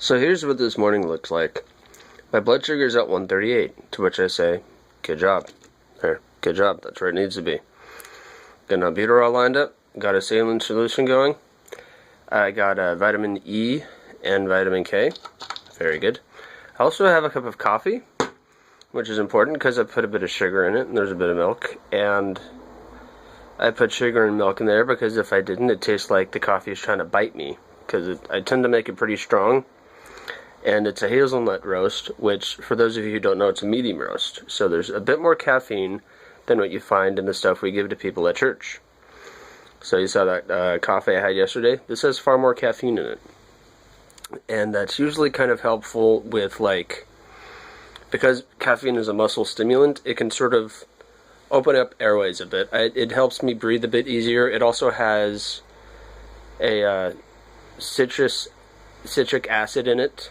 So here's what this morning looks like. My blood sugar is at 138, to which I say, good job. There, good job, that's where it needs to be. Got an albuterol lined up, got a saline solution going. I got vitamin E and vitamin K, very good. I also have a cup of coffee, which is important because I put a bit of sugar in it, and there's a bit of milk, and I put sugar and milk in there because if I didn't, it tastes like the coffee is trying to bite me, because I tend to make it pretty strong. And it's a hazelnut roast, which, for those of you who don't know, it's a medium roast. So there's a bit more caffeine than what you find in the stuff we give to people at church. So you saw that coffee I had yesterday. This has far more caffeine in it. And that's usually kind of helpful with, like, because caffeine is a muscle stimulant, it can sort of open up airways a bit. It helps me breathe a bit easier. It also has a citric acid in it,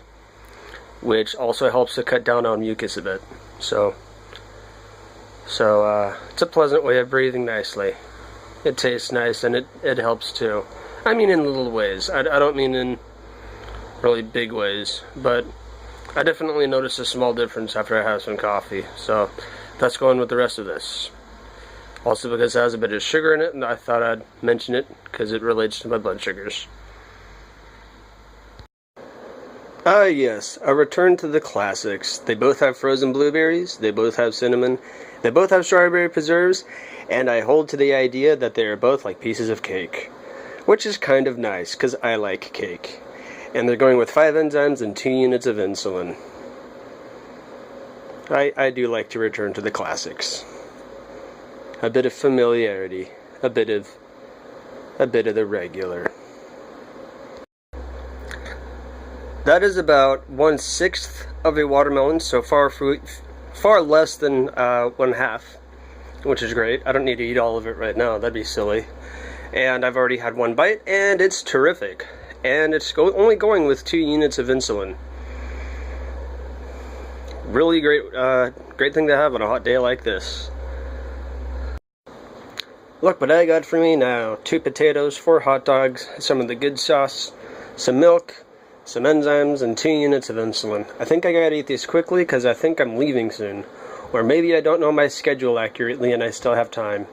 which also helps to cut down on mucus a bit. So it's a pleasant way of breathing nicely. It tastes nice, and it helps too. I mean in little ways. I don't mean in really big ways, but I definitely notice a small difference after I have some coffee. So that's going with the rest of this. Also because it has a bit of sugar in it, and I thought I'd mention it because it relates to my blood sugars. Ah yes, a return to the classics. They both have frozen blueberries, they both have cinnamon, they both have strawberry preserves, and I hold to the idea that they are both like pieces of cake. Which is kind of nice, because I like cake. And they're going with 5 enzymes and 2 units of insulin. I do like to return to the classics. A bit of familiarity, a bit of the regular. That is about 1/6 of a watermelon, so far less than 1/2, which is great. I don't need to eat all of it right now, that'd be silly. And I've already had 1 bite, and it's terrific. And it's only going with 2 units of insulin. Really great thing to have on a hot day like this. Look what I got for me now. 2 potatoes, 4 hot dogs, some of the good sauce, some milk, some enzymes, and 2 units of insulin. I think I gotta eat these quickly because I think I'm leaving soon. Or maybe I don't know my schedule accurately and I still have time.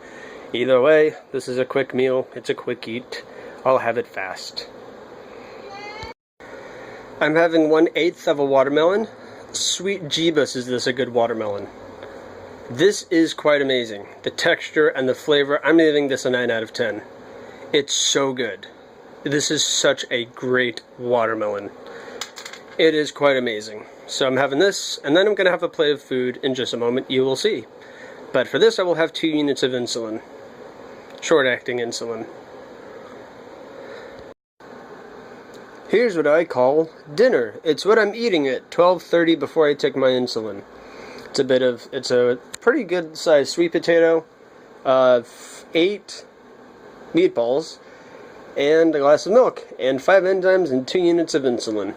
Either way, this is a quick meal. It's a quick eat. I'll have it fast. I'm having 1/8 of a watermelon. Sweet Jeebus, is this a good watermelon. This is quite amazing. The texture and the flavor, I'm giving this a 9 out of 10. It's so good. This is such a great watermelon. It is quite amazing. So I'm having this, and then I'm going to have a plate of food in just a moment. You will see. But for this, I will have 2 units of insulin. Short-acting insulin. Here's what I call dinner. It's what I'm eating at 12:30 before I take my insulin. It's a pretty good sized sweet potato, 8 meatballs, and a glass of milk, and 5 enzymes and 2 units of insulin.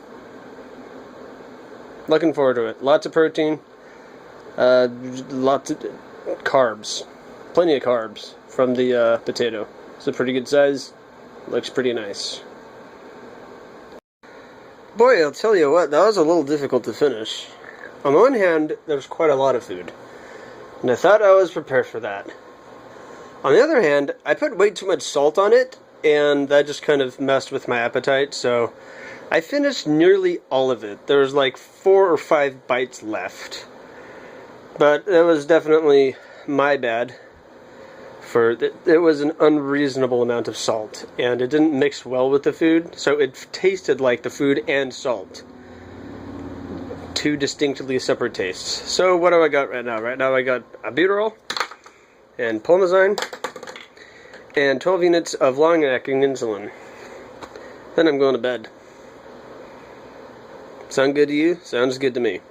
Looking forward to it. Lots of protein, lots of carbs, plenty of carbs from the potato. It's a pretty good size, looks pretty nice. Boy, I'll tell you what, that was a little difficult to finish. On the one hand, there's quite a lot of food, and I thought I was prepared for that. On the other hand, I put way too much salt on it, and that just kind of messed with my appetite, so I finished nearly all of it. There was like 4 or 5 bites left. But it was definitely my bad. It was an unreasonable amount of salt, and it didn't mix well with the food, so it tasted like the food and salt. 2 distinctly separate tastes. So what do I got right now? Right now I got albuterol and Pulmazine and 12 units of long-acting insulin. Then I'm going to bed. Sound good to you? Sounds good to me.